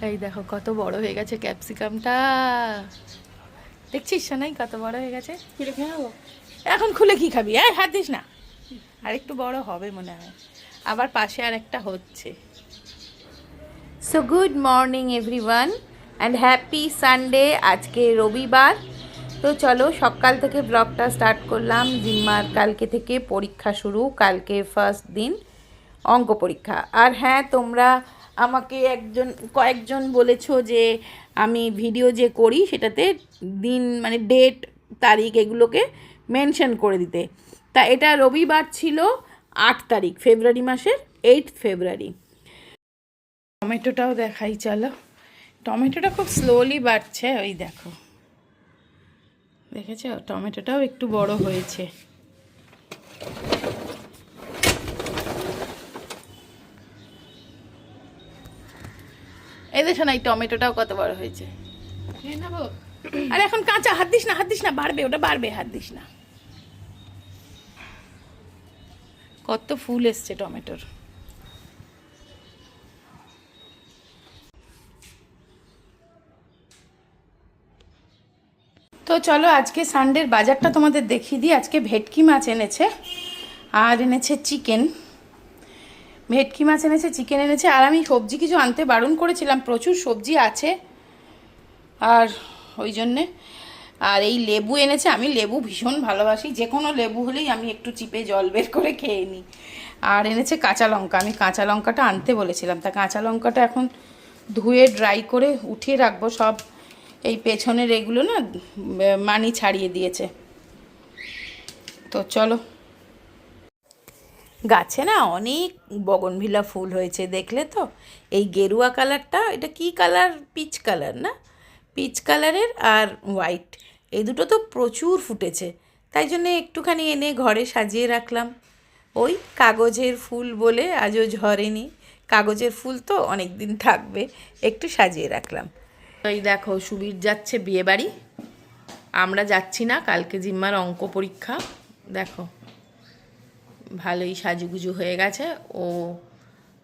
এই দেখো কত বড় হয়ে গেছে ক্যাপসিকামটা, দেখছিস সোনাই কত বড় হয়ে গেছে। খুলে খেয়ে নেবো? এখন খুলে কি খাবি? হাত দিস না, আর একটু বড় হবে মনে হয়। আবার পাশে আর একটা হচ্ছে। So good morning everyone and happy Sunday. আজকে রবিবার। তো চলো সকাল থেকে ব্লগটা স্টার্ট করলাম। জিম্মার কালকে থেকে পরীক্ষা শুরু, কালকে ফার্স্ট দিন অঙ্ক পরীক্ষা। আর হ্যাঁ, তোমরা আমাকে কয়েকজন বলেছো যে আমি ভিডিও যে করি সেটাতে দিন মানে ডেট তারিখ এগুলোকে মেনশন করে দিতে। তা এটা রবিবার ছিল 8 তারিখ ফেব্রুয়ারি মাসের, 8 ফেব্রুয়ারি। টমেটোটাও দেখাই চলো। টমেটোটা খুব স্লোলি বাড়ছে, ওই দেখো, দেখেছো টমেটোটাও একটু বড় হয়েছে। এই দেখো না, এই টমেটোটাও কত বড় হয়েছে। খেয়ে নেবো? আর এখন কাঁচা, হাত দিস না, হাত দিস না, বাড়বে ওটা, বাড়বে, হাত দিস না। কত ফুল এসছে টমেটোর। তো চলো আজকে সানডের বাজারটা তোমাদের দেখিয়ে দিই। আজকে ভেটকি মাছ এনেছে আর এনেছে চিকেন। ভেটকি মাছ এনেছে, চিকেন এনেছে। আর আমি সবজি কিছু আনতে বারণ করেছিলাম, প্রচুর সবজি আছে আর ওই জন্যে। আর এই লেবু এনেছে, আমি লেবু ভীষণ ভালোবাসি, যে কোনো লেবু হলেই আমি একটু চিপে জল বের করে খেয়ে নিই। আর এনেছে কাঁচা লঙ্কা, আমি কাঁচা লঙ্কাটা আনতে বলেছিলাম, তা কাঁচা লঙ্কাটা এখন ধুয়ে ড্রাই করে উঠিয়ে রাখবো। সব এই পেছনের এগুলো না মানি ছাড়িয়ে দিয়েছে। তো চলো, গাছে না অনেক বগনভিলা ফুল হয়েছে, দেখলে তো? এই গেরুয়া কালারটা, এটা কি কালার? পিচ কালার না? পিচ কালারের আর হোয়াইট, এই দুটো তো প্রচুর ফুটেছে। তাই জন্য একটুখানি এনে ঘরে সাজিয়ে রাখলাম। ওই কাগজের ফুল বলে আজও ঝরেনি, কাগজের ফুল তো অনেক দিন থাকবে, একটু সাজিয়ে রাখলাম। এই দেখো সুবীর যাচ্ছে বিয়েবাড়ি, আমরা যাচ্ছি না, কালকে জিম্মার অঙ্ক পরীক্ষা। দেখো ভালোই সাজুগুজু হয়ে গেছে। ও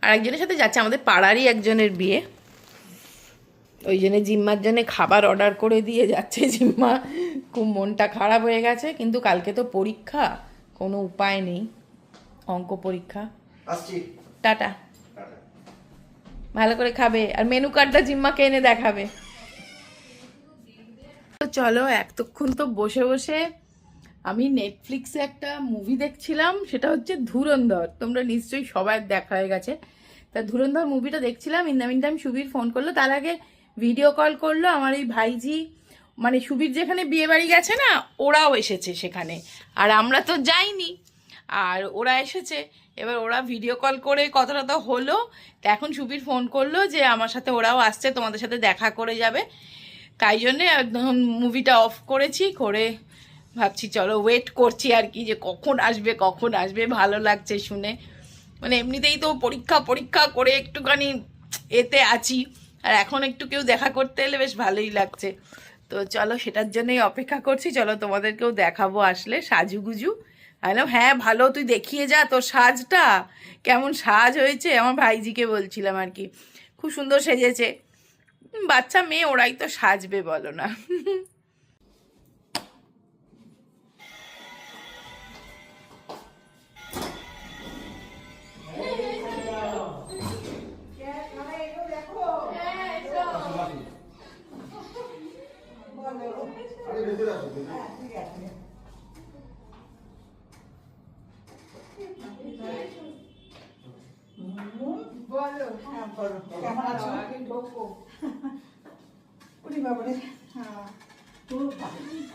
আরেকজনের সাথে যাচ্ছে, আমাদের পাড়ারই একজনের বিয়ে, ওই জন্য জিম্মার জন্য খাবার অর্ডার করে দিয়ে যাচ্ছে। জিম্মা খুব মনটা খারাপ হয়ে গেছে, কিন্তু কালকে তো পরীক্ষা, কোনো উপায় নেই, অঙ্ক পরীক্ষা। টাটা। ভালো করে খাবে, আর মেনু কার্ডটা জিম্মাকে এনে দেখাবে। তো চলো, এতক্ষণ তো বসে বসে আমি নেটফ্লিক্সে একটা মুভি দেখছিলাম, সেটা হচ্ছে ধুরন্ধর। তোমরা নিশ্চয়ই সবাই দেখা হয়ে গেছে। তা ধুরন্ধর মুভিটা দেখছিলাম, in the meantime Subir phone করলো, তার আগে ভিডিও কল করলো আমার এই ভাইজি। মানে সুবীর যেখানে বিয়ে বাড়ি গেছে না, ওরাও এসেছে সেখানে, আর আমরা তো যাইনি, আর ওরা এসেছে। এবার ওরা ভিডিও কল করে কথাটা তো হলো। তো এখন সুবীর ফোন করলো যে আমার সাথে ওরাও আসছে, তোমাদের সাথে দেখা করে যাবে। তাই জন্যে একদম মুভিটা অফ করেছি, করে ভাবছি চলো ওয়েট করছি আর কি, যে কখন আসবে কখন আসবে। ভালো লাগছে শুনে, মানে এমনিতেই তো পরীক্ষা পরীক্ষা করে একটুখানি এতে আছি, আর এখন একটু কেউ দেখা করতে এলে বেশ ভালোই লাগছে। তো চলো সেটার জন্যই অপেক্ষা করছি। চলো তোমাদেরকেও দেখাবো আসলে সাজুগুজু। বললাম হ্যাঁ ভালো, তুই দেখিয়ে যা তোর সাজটা, কেমন সাজ হয়েছে। আমার ভাইজিকে বলছিলাম আর কি, খুব সুন্দর সেজেছে। বাচ্চা মেয়ে ওরাই তো সাজবে, বলো না?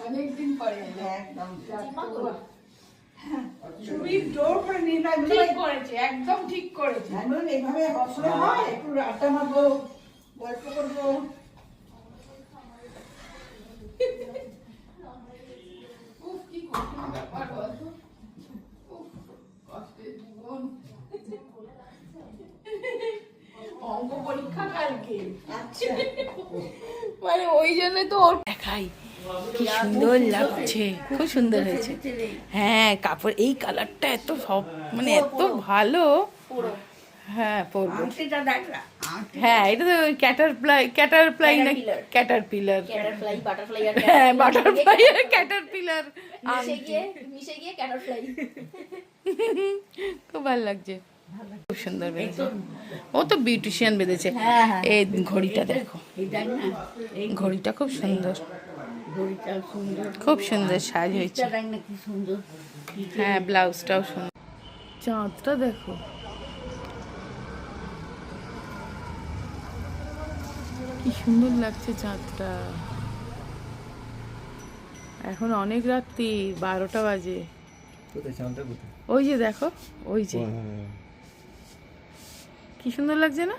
অনেকদিন পরে একদম ঠিক করেছে, একদম ঠিক করেছে। এইভাবে হয়, একটু আড্ডা মারবো, গল্প করবো। অঙ্ক পরীক্ষা কালকে, মানে ওই জন্য তো ওর দেখাই কি সুন্দর লাগছে, খুব সুন্দর হয়েছে। হ্যাঁ কাপড় এই কালারটা এত সব মানে এত ভালো। হ্যাঁ পরবো। আংটিটা দেখ না, আংটি হ্যাঁ এটা তো ক্যাটারপ্লাই না ক্যাটারপিলার, ক্যাটারফ্লাই বাটারফ্লাই আর হ্যাঁ বাটারফ্লাই আর ক্যাটারপিলার মিশে গিয়ে ক্যাটারফ্লাই। খুব ভালো লাগছে, খুব সুন্দর বেঁধেছে। ও তো বিউটিশিয়ান বেঁধেছে। হ্যাঁ, হ্যাঁ। এই ঘড়িটা দেখো, এই দেখ না, এই ঘড়িটা খুব সুন্দর, ঘড়িটা সুন্দর, খুব সুন্দর সাজ হয়েছে। এটা দেখ না কি সুন্দর। হ্যাঁ ব্লাউজটাও সুন্দর। চাঁদটা দেখো, কি সুন্দর লাগছে চাঁদটা। এখন অনেক রাত্রি, 12টা বাজে। ওই যে দেখো, ওই যে কি সুন্দর লাগছে না,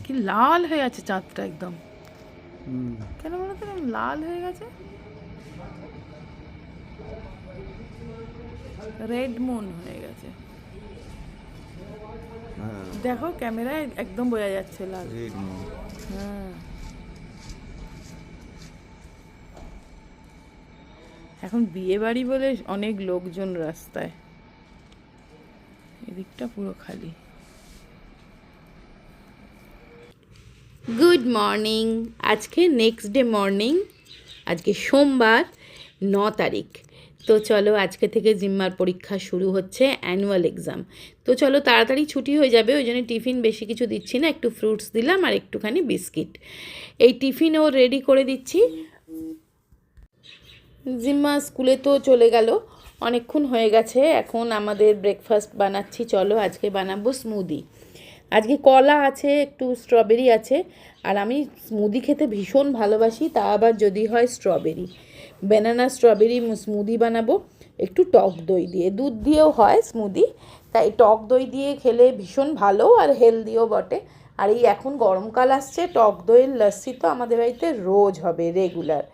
কি লাল হয়ে আছে চাঁদটা একদম। কেন বলো তো এরকম লাল হয়ে গেছে? রেড মুন হয়ে গেছে। দেখো ক্যামেরায় একদম বোঝা যাচ্ছে লাল। হ্যাঁ এখন বিয়ে বাড়ি বলে অনেক লোকজন রাস্তায়, এদিকটা পুরো খালি। গুড মর্নিং, আজকে নেক্সট ডে মর্নিং, আজকে সোমবার 9 তারিখ। তো চলো আজকে থেকে জিম্মার পরীক্ষা শুরু হচ্ছে, অ্যানুয়াল এক্সাম। তো চলো তাড়াতাড়ি ছুটি হয়ে যাবে, ওই জন্য টিফিন বেশি কিছু দিচ্ছি না, একটু ফ্রুটস দিলাম আর একটুখানি বিস্কিট। এই টিফিন ও রেডি করে দিচ্ছি। জিম্মা স্কুলে তো চলে গেল, অনেকক্ষণ হয়ে গেছে। এখন আমাদের ব্রেকফাস্ট বানাচ্ছি, চলো আজকে বানাবো স্মুদি। আজকে কলা আছে, একটু স্ট্রবেরি আছে, আর আমি স্মুদি খেতে ভীষণ ভালোবাসি, তা আবার যদি হয় স্ট্রবেরি, ব্যানানা স্ট্রবেরি স্মুদি বানাবো একটু টক দই দিয়ে। দুধ দিয়েও হয় স্মুদি, তাই টক দই দিয়ে খেলে ভীষণ ভালো আর হেলদিও বটে। আর এই এখন গরমকাল আসছে, টক দইয়ের লস্যি তো আমাদের বাড়িতে রোজ হবে, রেগুলার।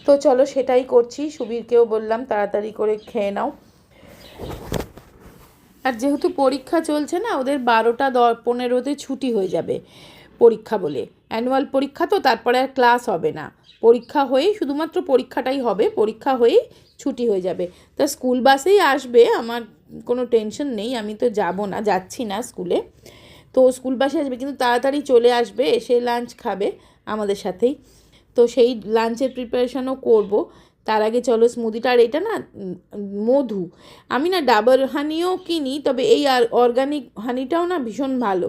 তো চলো সেটাই করছি। সুবীরকেও বললাম তাড়াতাড়ি করে খেয়ে নাও। আর যেহেতু পরীক্ষা চলছে না, ওদের 12টা 15তে ছুটি হয়ে যাবে পরীক্ষা বলে, অ্যানুয়াল পরীক্ষা তো, তারপরে আর ক্লাস হবে না। পরীক্ষা হয়েই শুধুমাত্র পরীক্ষাটাই হবে, পরীক্ষা হয়েই ছুটি হয়ে যাবে। তা স্কুল বাসেই আসবে, আমার কোনো টেনশন নেই, আমি তো যাব না, যাচ্ছি না স্কুলে। তো স্কুল বাসে আসবে, কিন্তু তাড়াতাড়ি চলে আসবে, এসে লাঞ্চ খাবে আমাদের সাথেই। তো সেই লাঞ্চের প্রিপারেশনও করব। তার আগে চলো স্মুদিটা, আর এটা না মধু, আমি না ডাবর হানিও কিনি, তবে এই আর অর্গানিক হানিটাও না ভীষণ ভালো।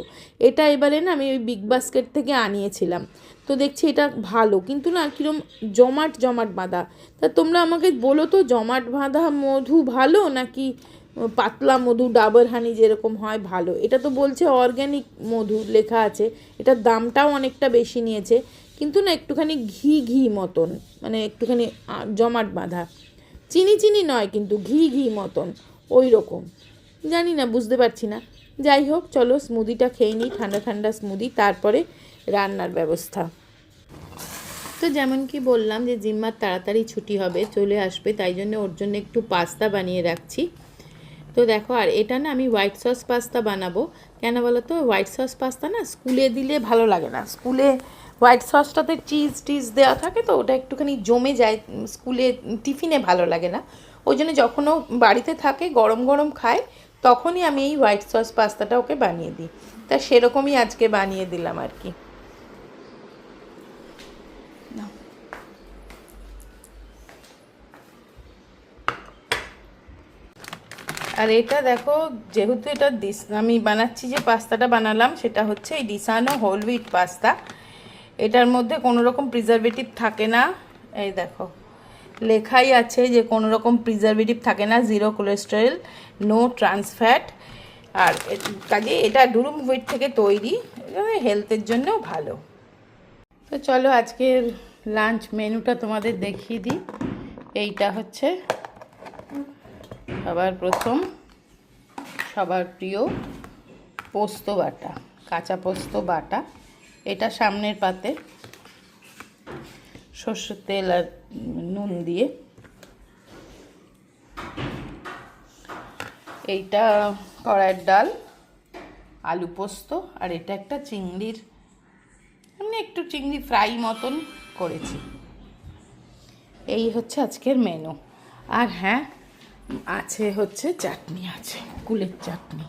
এটা এবারে না আমি ওই বিগ বাস্কেট থেকে আনিয়েছিলাম, তো দেখছি এটা ভালো, কিন্তু না কীরকম জমাট জমাট বাঁধা। তা তোমরা আমাকে বলো তো, জমাট বাঁধা মধু ভালো নাকি পাতলা মধু ডাবর হানি যেরকম হয় ভালো? এটা তো বলছে অর্গ্যানিক মধু লেখা আছে, এটার দামটাও অনেকটা বেশি নিয়েছে, কিন্তু না একটুখানি ঘি ঘি মতন, মানে একটুখানি জমাট বাঁধা, চিনি চিনি নয় কিন্তু ঘি ঘি মতন, ওই রকম। জানি না, বুঝতে পারছি না। যাই হোক চলো স্মুদিটা খেয়ে নিই, ঠান্ডা ঠান্ডা স্মুদি, তারপরে রান্নার ব্যবস্থা। তো যেমন কি বললাম যে জিম্মার তাড়াতাড়ি ছুটি হবে, চলে আসবে, তাই জন্য ওর জন্য একটু পাস্তা বানিয়ে রাখছি। তো দেখো, আর এটা না আমি হোয়াইট সস পাস্তা বানাবো। কেন বলো তো, হোয়াইট সস পাস্তা না স্কুলে দিলে ভালো লাগে না, স্কুলে হোয়াইট সসটাতে চিজ টিজ দেওয়া থাকে, তো ওটা একটুখানি জমে যায়, স্কুলে টিফিনে ভালো লাগে না। ওই জন্য যখন ও বাড়িতে থাকে গরম গরম খায়, তখনই আমি এই হোয়াইট সস পাস্তাটা ওকে বানিয়ে দিই। তা সেরকমই আজকে বানিয়ে দিলাম আর কি। আর এটা দেখো, যেহেতু এটা আমি বানাচ্ছি, যে পাস্তাটা বানালাম সেটা হচ্ছে এই ডিসানো হোল হুইট পাস্তা। এটার মধ্যে কোনো রকম প্রিজারভেটিভ থাকে না, এই দেখো লেখাই আছে যে কোনো রকম প্রিজারভেটিভ থাকে না, 0 কোলেস্টেরল, নো ট্রান্স ফ্যাট। আর কাজে এটা ডুরুম হুইট থেকে তৈরি, হেলথের জন্যও ভালো। তো চলো আজকের লাঞ্চ মেনুটা তোমাদের দেখিয়ে দিই। এইটা হচ্ছে সবার প্রথম, সবার প্রিয় পোস্ত বাটা, কাঁচা পোস্ত বাটা। এটা সামনের পাতে সর্ষের তেল আর নুন দিয়ে। এইটা কড়াইয়ের ডাল, আলু পোস্ত, আর এটা একটা চিংড়ির, এমনি একটু চিংড়ি ফ্রাই মতন করেছি। এই হচ্ছে আজকের মেনু। আর হ্যাঁ, আছে হচ্ছে চাটনি, আছে কুলের চাটনি।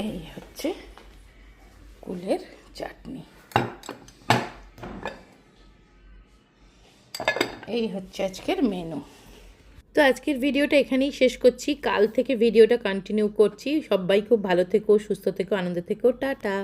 এই হচ্ছে কুলের চাটনি, এই হচ্ছে আজকের মেনু। তো আজকের ভিডিওটা এখানেই শেষ করছি, কাল থেকে ভিডিওটা কন্টিনিউ করছি। সবাই খুব ভালো থেকো, সুস্থ থেকো, আনন্দ থেকো, টাটা।